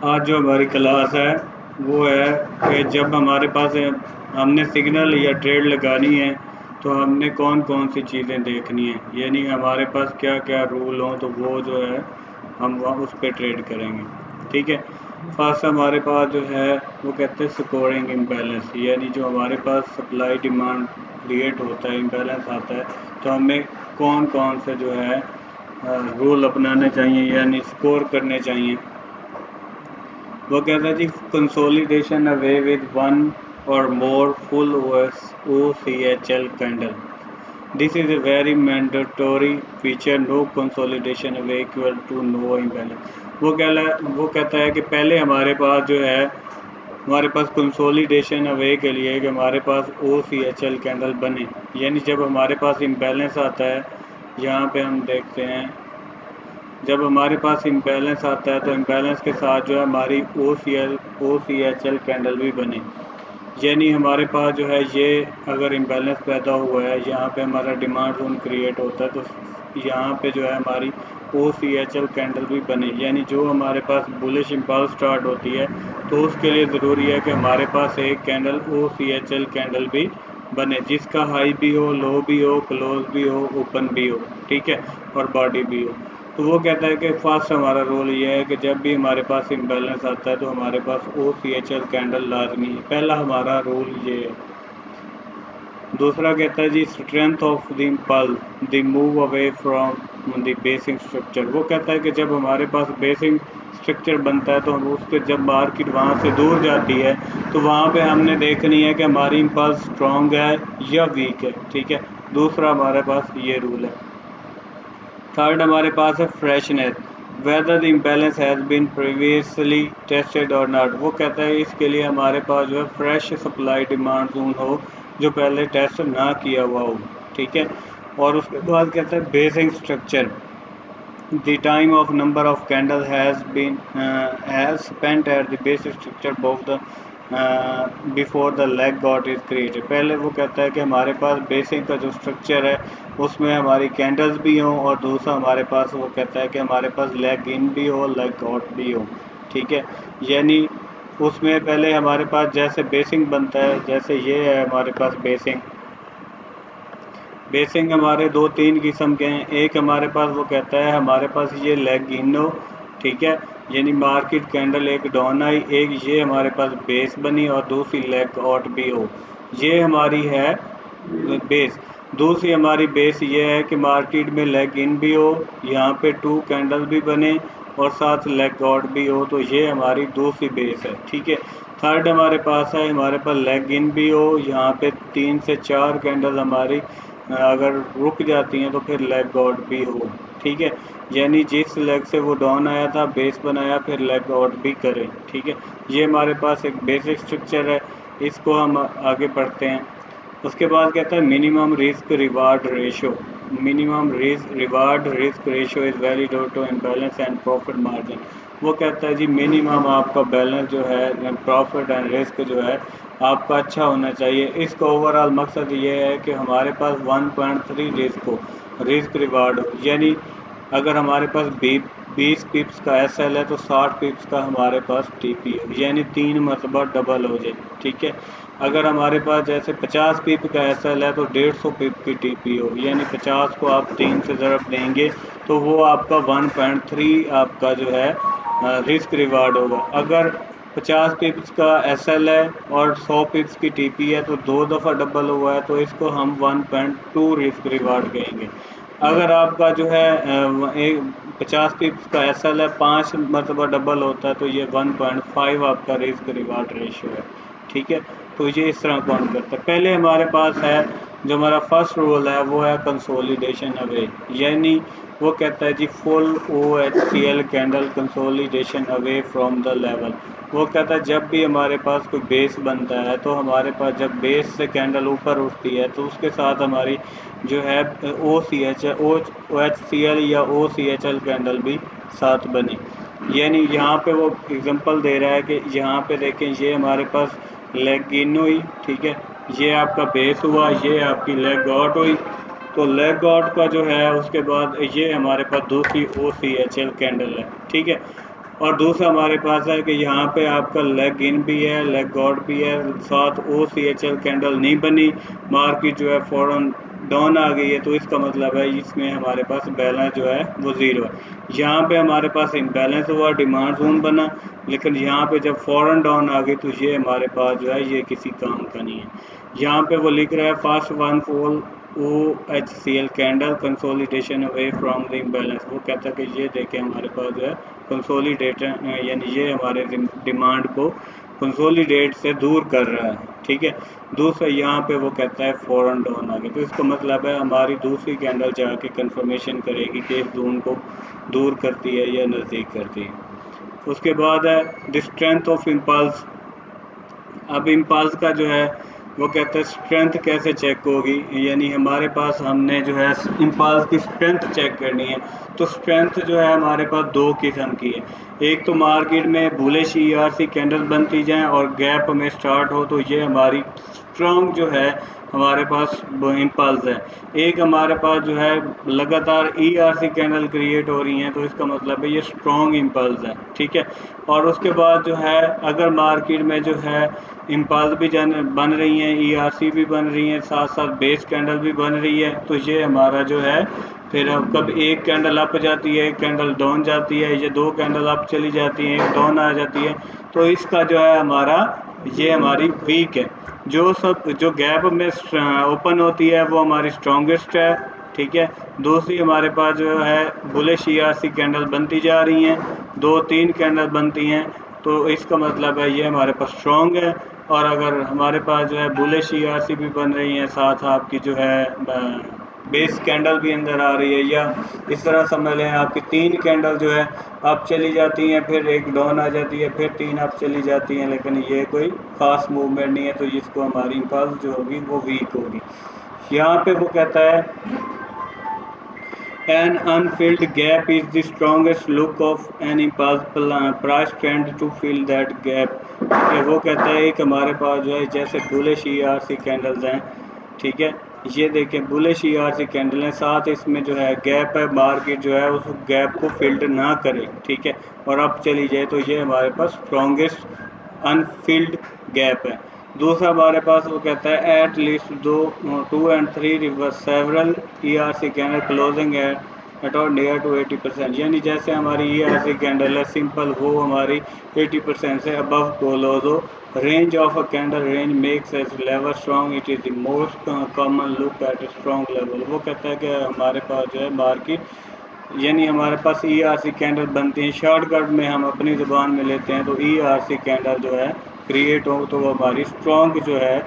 आज जो हमारी क्लास है वो है कि जब हमारे पास हमने सिग्नल या ट्रेड लगानी है तो हमने कौन कौन सी चीज़ें देखनी है, यानी हमारे पास क्या क्या रूल हों तो वो जो है हम वहाँ उस पर ट्रेड करेंगे। ठीक है। फर्स्ट हमारे पास जो है वो कहते हैं स्कोरिंग इम्बैलेंस, यानी जो हमारे पास सप्लाई डिमांड क्रिएट होता है, इम्बैलेंस आता है, तो हमें कौन कौन से जो है रूल अपनाने चाहिए यानी स्कोर करने चाहिए। वो कहता है जी कंसोलिडेशन अवे विद वन और मोर full OCHL candle, this is a very mandatory feature, no consolidation away equal to no imbalance। वो कहता है कि पहले हमारे पास जो है हमारे पास कंसोलिडेशन अवे के लिए कि हमारे पास OCHL कैंडल बने, यानी जब हमारे पास इम्बैलेंस आता है, यहाँ पे हम देखते हैं जब हमारे पास इम्बैलेंस आता है तो इम्बैलेंस के साथ जो है हमारी OCHL कैंडल भी बने, यानी हमारे पास जो है ये अगर इम्बैलेंस पैदा हुआ है, यहाँ पे हमारा डिमांड जोन क्रिएट होता है, तो यहाँ पे जो है हमारी OCHL कैंडल भी बने, यानी जो हमारे पास बुलिश इम्पल्स स्टार्ट होती है तो उसके लिए ज़रूरी है कि हमारे पास एक कैंडल OCHL कैंडल भी बने, जिसका हाई भी हो, लो भी हो, क्लोज भी हो, ओपन भी हो, ठीक है, और बॉडी भी हो। तो वो कहता है कि फर्स्ट हमारा रोल ये है कि जब भी हमारे पास इम्बैलेंस आता है तो हमारे पास OCHL कैंडल लाजमी है, पहला हमारा रोल ये है। दूसरा कहता है जी strength of the impulse the move away from the basic structure. वो कहता है कि जब हमारे पास बेसिक स्ट्रक्चर बनता है तो हम उसके जब मार्केट वहाँ से दूर जाती है तो वहाँ पे हमने देखनी है कि हमारी इम्पल्स स्ट्रॉन्ग है या वीक है, ठीक है। दूसरा हमारे पास ये रूल है। थर्ड हमारे पास है freshness, whether the imbalance has been previously tested और नॉट। वो कहता है इसके लिए हमारे पास जो है फ्रेश सप्लाई डिमांड जोन हो जो पहले टेस्ट ना किया हुआ हो, ठीक है। और उसके बाद कहता है basic structure, the time of number of candle has spent at the basic structure both the before the leg got is created। पहले वो कहता है कि हमारे पास बेसिक का जो स्ट्रक्चर है उसमें हमारी कैंडल्स भी हों, और दूसरा हमारे पास वो कहता है कि हमारे पास लेग इन भी हो, लेग आउट भी हो, ठीक है। यानी उसमें पहले हमारे पास जैसे बेसिक बनता है, जैसे ये है हमारे पास बेसिक बेसिंग हमारे दो तीन किस्म के हैं। एक हमारे पास वो कहता है हमारे पास ये लेग इन हो, ठीक है, यानी मार्केट कैंडल एक डाउन आई, एक ये हमारे पास बेस बनी और दूसरी लेग आउट भी हो, ये हमारी है बेस। दूसरी हमारी बेस ये है कि मार्केट में लेग इन भी हो, यहाँ पे टू कैंडल भी बने और साथ लेग आउट भी हो, तो ये हमारी दूसरी बेस है, ठीक है। थर्ड हमारे पास है हमारे पास लेग इन भी हो, यहाँ पे 3 से 4 कैंडल हमारी अगर रुक जाती हैं तो फिर लेग आउट भी हो, ठीक है। यानी जिस लेग से वो डाउन आया था बेस बनाया फिर लेग आउट भी करें, ठीक है। ये हमारे पास एक बेसिक स्ट्रक्चर है, इसको हम आगे बढ़ते हैं। उसके बाद कहता है minimum risk reward ratio, minimum reward risk ratio is very low to imbalance and profit margin. वो कहता है जी मिनिमम आपका बैलेंस जो है, प्रॉफिट एंड रिस्क जो है आपका अच्छा होना चाहिए। इसका ओवरऑल मकसद ये है कि हमारे पास 1.3 रिस्क हो, रिस्क रिवार्ड हो, यानी अगर हमारे पास 20 पिप्स का SL है तो 60 पिप्स का हमारे पास TP हो, यानी 3 मरतबा डबल हो जाए, ठीक है। अगर हमारे पास जैसे 50 पिप का SL है तो 150 पिप की TP हो, यानी 50 को आप 3 से ज़रब देंगे तो वो आपका 1.3 आपका जो है रिस्क रिवार्ड होगा। अगर 50 पिप्स का SL है और 100 पिप्स की TP है तो 2 दफ़ा डबल हुआ है, तो इसको हम 1.2 रिस्क रिवार्ड कहेंगे। अगर आपका जो है 50 पिप्स का SL है, 5 मरतबा डबल होता है, तो ये 1.5 आपका रिस्क रिवार्ड रेशियो है, ठीक है। तो ये इस तरह काउंट करता है। पहले हमारे पास है जो हमारा फर्स्ट रोल है वो है कंसोलिडेशन अवे, यानी वो कहता है जी full OHCL candle consolidation away from the level. वो कहता है जब भी हमारे पास कोई बेस बनता है तो हमारे पास जब बेस से कैंडल ऊपर उठती है तो उसके साथ हमारी जो है OHCL या OCHL कैंडल भी साथ बने। यानी यहाँ पे वो एग्जांपल दे रहा है कि यहाँ पे देखें ये हमारे पास लेग इन हुई, ठीक है, ये आपका बेस हुआ, ये आपकी लेग आउट हुई, तो लेग आउट का जो है उसके बाद ये हमारे पास दूसरी OCHL कैंडल है, ठीक है। और दूसरा हमारे पास है कि यहाँ पे आपका लेग इन भी है, लेग आउट भी है, साथ OCHL कैंडल नहीं बनी, मार्केट जो है फ़ौरन डाउन आ गई है, तो इसका मतलब है इसमें हमारे पास बैलेंस जो है वो ज़ीरो है। यहाँ पे हमारे पास इम्बैलेंस हुआ, डिमांड जोन बना, लेकिन यहाँ पे जब फ़ौरन डाउन आ गई तो ये हमारे पास जो है ये किसी काम का नहीं है। यहाँ पे वो लिख रहा है first one fall OHCL candle consolidation away from the imbalance. वो कहता है कि ये देखें हमारे पास जो है कंसोलिडेशन, यानी ये हमारे डिमांड को कंसोलिडेट से दूर कर रहा है, ठीक है। दूसरा यहाँ पे वो कहता है फ़ौरन डाउन आ गया, तो इसका मतलब है हमारी दूसरी कैंडल जाके कंफर्मेशन करेगी कि इस जोन को दूर करती है या नज़दीक करती है। उसके बाद है द स्ट्रेंथ ऑफ इम्पल्स। अब इम्पल्स का जो है वो कहते हैं स्ट्रेंथ कैसे चेक होगी, यानी हमारे पास हमने जो है इम्पल्स की स्ट्रेंथ चेक करनी है। तो स्ट्रेंथ जो है हमारे पास दो किस्म की है। एक तो मार्केट में बुलिश ERC कैंडल बनती जाए और गैप में स्टार्ट हो, तो ये हमारी स्ट्रॉन्ग जो है हमारे पास इम्पल्स है। एक हमारे पास जो है लगातार ERC कैंडल क्रिएट हो रही हैं, तो इसका मतलब है ये स्ट्रॉन्ग इम्पल्स है, ठीक है। और उसके बाद जो है अगर मार्केट में जो है इम्पल्स भी बन रही हैं, ERC भी बन रही हैं, साथ साथ बेस कैंडल भी बन रही है, तो ये हमारा जो है फिर कब एक कैंडल अप जाती है, एक कैंडल डाउन जाती है, ये दो कैंडल अप चली जाती हैं, एक डाउन आ जाती है, तो इसका जो है हमारा ये हमारी वीक है। जो गैप में ओपन होती है वो हमारी स्ट्रॉन्गेस्ट है, ठीक है। दूसरी हमारे पास जो है बुलिश ERC कैंडल बनती जा रही हैं, दो तीन कैंडल बनती हैं, तो इसका मतलब है ये हमारे पास स्ट्रॉन्ग है। और अगर हमारे पास जो है बुलिश ERC भी बन रही हैं, साथ आपकी जो है बेस कैंडल भी अंदर आ रही है, या इस तरह समझ लें आपकी तीन कैंडल जो है अप चली जाती हैं, फिर एक डाउन आ जाती है, फिर तीन अप चली जाती हैं, लेकिन ये कोई खास मूवमेंट नहीं है, तो जिसको हमारी इम्पल्स जो होगी वो वीक होगी। यहाँ पे वो कहता है an unfilled gap is the strongest look of an impulse price trend to fill that gap। वो कहता है कि हमारे पास जो है जैसे बुलिश ERC कैंडल्स हैं, ठीक है, ये देखें बुलिश ERC कैंडल है, साथ इसमें जो है गैप है, मार्केट जो है उस गैप को फिल्ड ना करे, ठीक है, और अब चली जाए, तो ये हमारे पास स्ट्रॉन्गेस्ट अनफिल्ड गैप है। दूसरा हमारे पास वो कहता है एट लीस्ट दो 2 and 3 reverse several ERC candle closing at or near to 80%, यानी जैसे हमारी ERC कैंडल है सिंपल, वो हमारी 80% से अबव क्लोज हो। Range of a candle range makes as level strong, it is the most common look at strong level. वो कहता है कि हमारे पास जो है मार्केट, यानी हमारे पास ERC कैंडल बनती हैं, शॉर्टकट में हम अपनी ज़ुबान में लेते हैं, तो ERC कैंडल जो है क्रिएट हो तो वो हमारी स्ट्रॉन्ग जो है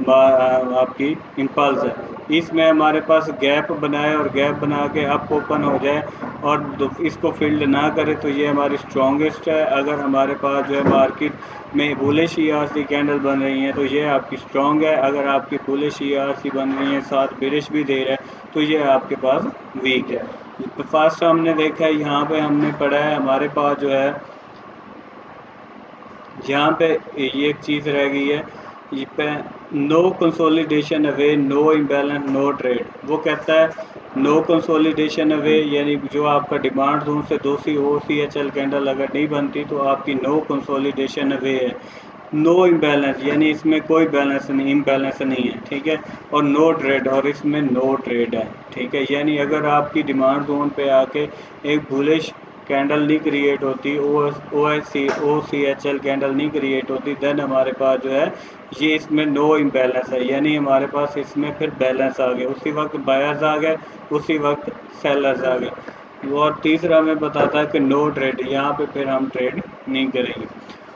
आपकी इम्पल्स है। इसमें हमारे पास गैप बनाए और गैप बना के अप ओपन हो जाए और इसको फील्ड ना करे, तो ये हमारी स्ट्रॉन्गेस्ट है। अगर हमारे पास जो है मार्केट में बुलिश ERC कैंडल बन रही हैं, तो ये आपकी स्ट्रॉन्ग है। अगर आपकी बुलिश ERC बन रही है साथ बेरिश भी दे रहा है, तो ये आपके पास वीक है। तो फर्स्ट हमने देखा है, यहाँ पे हमने पढ़ा है हमारे पास जो है यहाँ पे ये एक चीज़ रह गई है, ये पे no consolidation away no imbalance no trade. वो कहता है नो कंसोलिडेशन अवे, यानी जो आपका डिमांड जोन से दूसरी OCHL कैंडल अगर नहीं बनती, तो आपकी नो कंसोलिडेशन अवे है। नो इम्बैलेंस, यानी इसमें कोई बैलेंस नहीं, इम्बैलेंस नहीं है, ठीक है। और नो ट्रेड, और इसमें नो ट्रेड है, ठीक है। यानी अगर आपकी डिमांड जोन पे आके एक बुलिश कैंडल नहीं क्रिएट होती, OCHL कैंडल नहीं क्रिएट होती, देन हमारे पास जो है ये इसमें नो इम्बैलेंस है, यानी हमारे पास इसमें फिर बैलेंस आ गए, उसी वक्त बायर्स आ गए, उसी वक्त सेलर्स आ गए। और तीसरा हमें बताता है कि नो ट्रेड, यहाँ पे फिर हम ट्रेड नहीं करेंगे।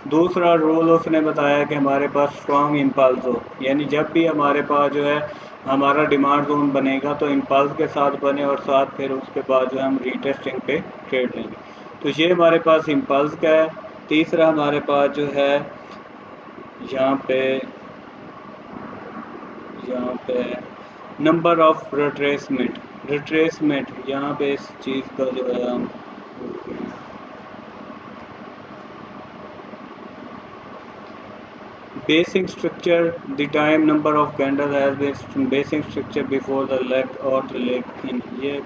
दूसरा रूल उसने बताया कि हमारे पास स्ट्रॉन्ग इम्पल्स हो, यानी जब भी हमारे पास जो है हमारा डिमांड जोन बनेगा, तो इम्पल्स के साथ बने और साथ फिर उसके बाद जो है हम रीटेस्टिंग पे ट्रेड लेंगे। तो ये हमारे पास इम्पल्स का है। तीसरा हमारे पास जो है यहाँ पे नंबर ऑफ रिट्रेसमेंट यहाँ पे इस चीज़ का जो है हम basic structure the time number of candle has been basic structure before the leg or the leg in. ये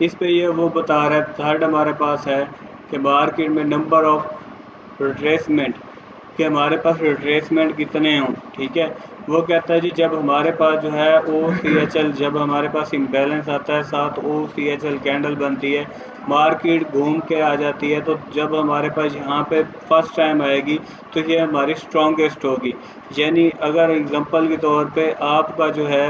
इस पे ये वो बता रहा है। थर्ड हमारे पास है कि मार्केट में नंबर ऑफ रिट्रेसमेंट, कि हमारे पास रिट्रेसमेंट कितने हों, ठीक है। वो कहता है जी जब हमारे पास जो है OCHL, जब हमारे पास इम्बैलेंस आता है, साथ OCHL कैंडल बनती है, मार्केट घूम के आ जाती है, तो जब हमारे पास यहाँ पे फर्स्ट टाइम आएगी तो ये हमारी स्ट्रॉन्गेस्ट होगी। यानी अगर एग्जांपल के तौर पे आपका जो है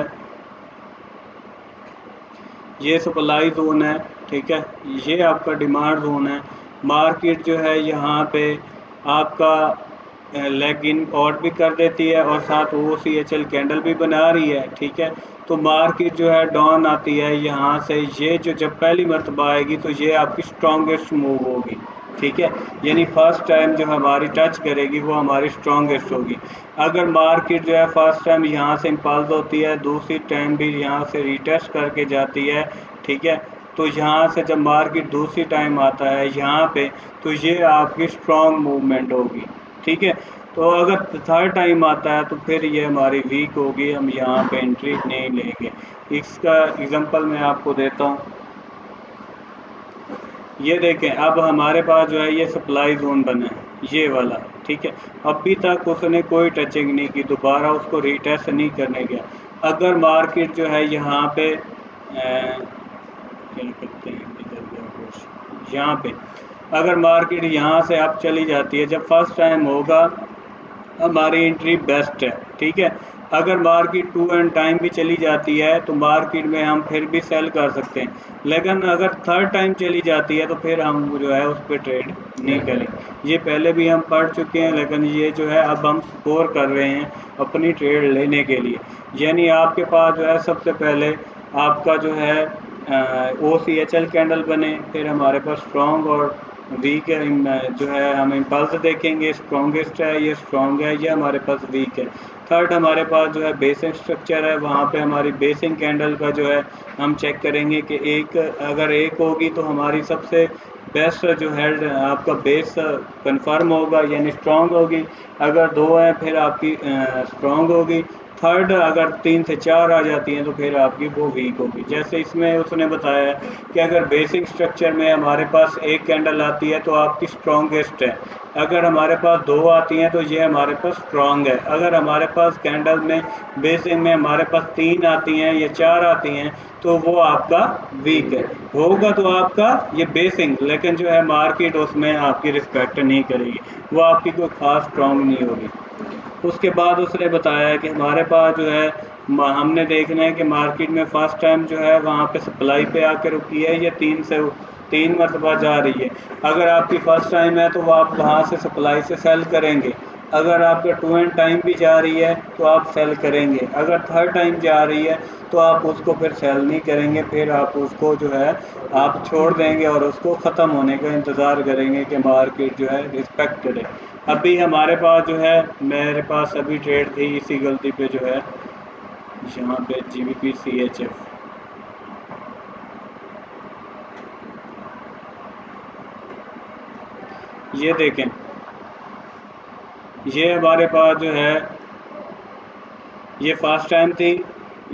ये सप्लाई जोन है, ठीक है, ये आपका डिमांड जोन है, मार्केट जो है यहाँ पे आपका लेग इन आउट भी कर देती है और साथ OCHL कैंडल भी बना रही है, ठीक है। तो मार्केट जो है डाउन आती है यहाँ से, ये जो जब पहली मरतबा आएगी तो ये आपकी स्ट्रॉन्गेस्ट मूव होगी, ठीक है। यानी फर्स्ट टाइम जो हमारी टच करेगी वो हमारी स्ट्रॉन्गेस्ट होगी। अगर मार्केट जो है फर्स्ट टाइम यहाँ से इम्पल्स होती है, दूसरी टाइम भी यहाँ से रिटेस्ट करके जाती है, ठीक है, तो यहाँ से जब मार्केट दूसरी टाइम आता है यहाँ पे, तो ये आपकी स्ट्रॉन्ग मूवमेंट होगी, ठीक है। तो अगर थर्ड टाइम आता है तो फिर ये हमारी वीक होगी, हम यहाँ पे एंट्री नहीं लेंगे। इसका एग्जांपल मैं आपको देता हूँ। ये देखें, अब हमारे पास जो है ये सप्लाई जोन बना है, ये वाला, ठीक है। अभी तक उसने कोई टचिंग नहीं की, दोबारा उसको रीटेस्ट नहीं करने गया। अगर मार्केट जो है यहाँ पे क्या करते हैं, इधर गया कुछ, यहाँ पे अगर मार्केट यहाँ से अब चली जाती है, जब फर्स्ट टाइम होगा हमारी एंट्री बेस्ट है, ठीक है। अगर मार्केट 2 एंड टाइम भी चली जाती है तो मार्केट में हम फिर भी सेल कर सकते हैं, लेकिन अगर थर्ड टाइम चली जाती है तो फिर हम जो है उस पर ट्रेड नहीं करेंगे। ये पहले भी हम पढ़ चुके हैं, लेकिन ये जो है अब हम स्कोर कर रहे हैं अपनी ट्रेड लेने के लिए। यानी आपके पास जो है सबसे पहले आपका जो है OCHL कैंडल बने, फिर हमारे पास स्ट्रॉन्ग और वीक जो है हम इम्पल्स देखेंगे, स्ट्रॉन्गेस्ट है, ये स्ट्रॉन्ग है, ये हमारे पास वीक है। थर्ड हमारे पास जो है बेसिक स्ट्रक्चर है, वहाँ पे हमारी बेसिक कैंडल का जो है हम चेक करेंगे कि एक अगर एक होगी तो हमारी सबसे बेस्ट जो है आपका बेस कंफर्म होगा, यानी स्ट्रॉन्ग होगी। अगर दो है फिर आपकी स्ट्रॉन्ग होगी। थर्ड अगर 3 से 4 आ जाती हैं तो फिर आपकी वो वीक होगी। जैसे इसमें उसने बताया कि अगर बेसिक स्ट्रक्चर में हमारे पास एक कैंडल आती है तो आपकी स्ट्रॉन्गेस्ट है, अगर हमारे पास 2 आती हैं तो ये हमारे पास स्ट्रॉन्ग है, अगर हमारे पास कैंडल में बेसिक में हमारे पास 3 आती हैं या 4 आती हैं तो वो आपका वीक है। होगा तो आपका ये बेसिक, लेकिन जो है मार्केट उसमें आपकी रिस्पेक्ट नहीं करेगी, वो आपकी कोई ख़ास स्ट्रॉन्ग नहीं होगी। उसके बाद उसने बताया कि हमारे पास जो है हमने देखना है कि मार्केट में फर्स्ट टाइम जो है वहाँ पे सप्लाई पे आकर रुकी है या 3 मरतबा जा रही है। अगर आपकी फर्स्ट टाइम है तो आप वहाँ से सप्लाई से सेल करेंगे, अगर आपका 2 एंड टाइम भी जा रही है तो आप सेल करेंगे, अगर थर्ड टाइम जा रही है तो आप उसको फिर सेल नहीं करेंगे, फिर आप उसको जो है आप छोड़ देंगे और उसको ख़त्म होने का इंतज़ार करेंगे कि मार्केट जो है रिस्पेक्ट करे। अभी हमारे पास जो है, मेरे पास अभी ट्रेड थी इसी गलती पे जो है यहाँ पे GBP CHF, ये देखें, ये हमारे पास जो है ये फर्स्ट टाइम थी,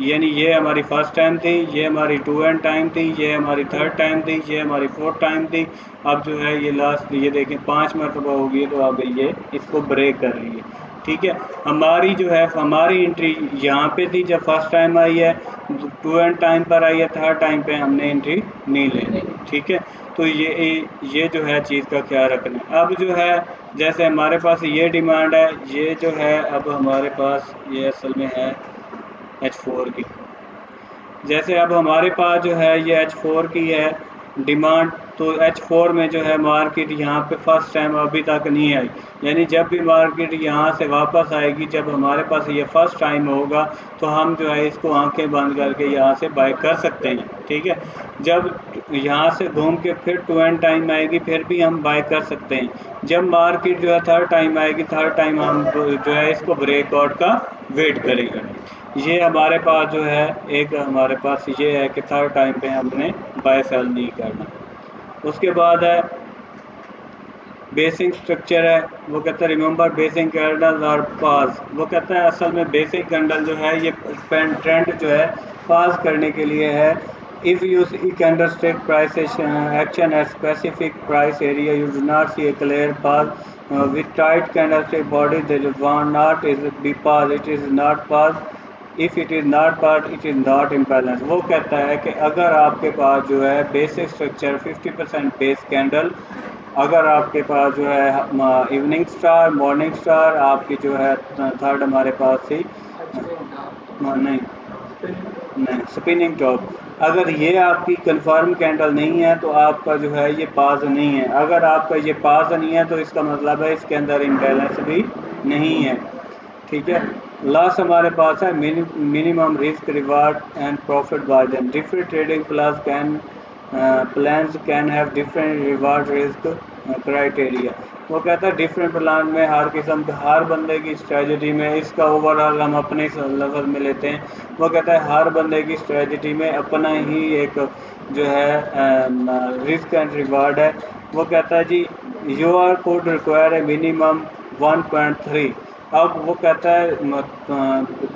यानी ये हमारी फर्स्ट टाइम थी, ये हमारी 2 एंड टाइम थी, ये हमारी थर्ड टाइम थी, ये हमारी फोर्थ टाइम थी। अब जो है ये लास्ट, ये देखें 5 मरतबा हो गई, तो अब ये इसको ब्रेक कर रही है, ठीक है। हमारी जो है हमारी एंट्री यहाँ पे थी जब फर्स्ट टाइम आई है, 2 एंड टाइम पर आई है, थर्ड टाइम पे हमने एंट्री नहीं लेनी, ठीक है। तो ये जो है चीज़ का ख्याल रखना है। अब जो है जैसे हमारे पास ये डिमांड है, ये जो है अब हमारे पास ये असल में है H4 की। जैसे अब हमारे पास जो है ये H4 की है डिमांड, तो H4 में जो है मार्केट यहाँ पे फर्स्ट टाइम अभी तक नहीं आई, यानी जब भी मार्केट यहाँ से वापस आएगी, जब हमारे पास ये फर्स्ट टाइम होगा तो हम जो है इसको आंखें बंद करके यहाँ से बाय कर सकते हैं, ठीक है। जब यहाँ से घूम के फिर 2 एंड टाइम आएगी फिर भी हम बाय कर सकते हैं। जब मार्केट जो है थर्ड टाइम आएगी, थर्ड टाइम हम जो है इसको ब्रेकआउट का वेट करेंगे। ये हमारे पास जो है एक हमारे पास ये है कि थर्ड टाइम पे हमने बाय सेल नहीं करना। उसके बाद है बेसिक स्ट्रक्चर है, वो कहता है रिमेंबर बेसिक कैंडल और पास। वो कहता है असल में बेसिक कैंडल जो है ये ट्रेंड जो है पास करने के लिए है, If you see candlestick price action at specific price area, you do not see a clear path. With tight candlestick body, there is one not is be path. It is not path. If it is not part, it is not imbalance. वो कहता है कि अगर आपके पास जो है basic structure 50% base candle, अगर आपके पास जो है इवनिंग स्टार, मॉर्निंग स्टार, आपकी जो है थर्ड हमारे पास थी नहीं नहीं स्पिनिंग टॉप, अगर ये आपकी कंफर्म कैंडल नहीं है तो आपका जो है ये पास नहीं है। अगर आपका ये पास नहीं है तो इसका मतलब है इसके अंदर इम्बैलेंस भी नहीं है। ठीक है। लास्ट हमारे पास है minimum risk reward and profit margin. Different trading plans can have different reward risk criteria. वो कहता है डिफरेंट प्लान में हर किस्म के हर बंदे की स्ट्रेटजी में, इसका ओवरऑल हम अपने लफ्ज़ में लेते हैं। वो कहता है हर बंदे की स्ट्रेटजी में अपना ही एक जो है रिस्क एंड रिवार्ड है। वो कहता है जी you are code require a minimum 1.3। अब वो कहता है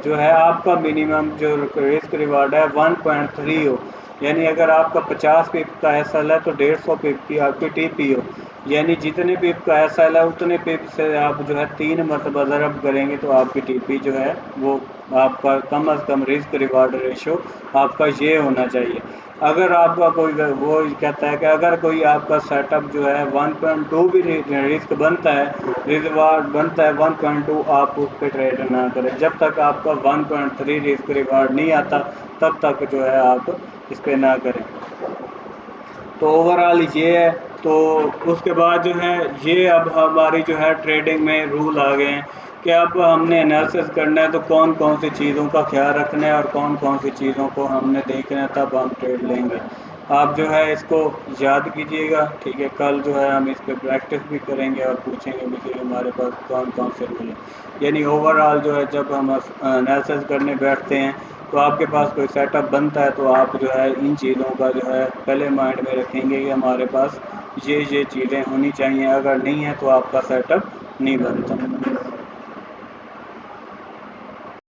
जो है आपका मिनिमम जो रिस्क रिवार्ड है 1.3 हो, यानी अगर आपका 50 पिप का एसएल है तो 150 पिप की आपकी टीपी हो, यानी जितने पिप का एसएल है उतने पिप से आप जो है 3 मरतबा ज़रब करेंगे तो आपकी टीपी जो है वो आपका कम अज़ कम रिस्क रिवार्ड रेशो आपका ये होना चाहिए। अगर आपका कोई वो कहता है कि अगर कोई आपका सेटअप जो है 1.2 भी रिस्क बनता है, रिवार्ड बनता है 1.2, आप उस पर ट्रेड ना करें। जब तक आपका 1.3 रिस्क रिवार्ड नहीं आता तब तक जो है आप इस पर ना करें। तो ओवरऑल ये है। तो उसके बाद जो है ये अब हमारी जो है ट्रेडिंग में रूल आ गए हैं कि अब हमने एनालिसिस करना है तो कौन कौन सी चीज़ों का ख्याल रखना है और कौन कौन सी चीज़ों को हमने देखना है, तब हम ट्रेड लेंगे। आप जो है इसको याद कीजिएगा। ठीक है, कल जो है हम इस पर प्रैक्टिस भी करेंगे और पूछेंगे भी कि हमारे पास कौन कौन से रूल हैं। यानी ओवरऑल जो है जब हम एनालिसिस करने बैठते हैं तो आपके पास कोई सेटअप बनता है तो आप जो है इन चीज़ों का जो है पहले माइंड में रखेंगे कि हमारे पास ये चीज़ें होनी चाहिए, अगर नहीं है तो आपका सेटअप नहीं बनता।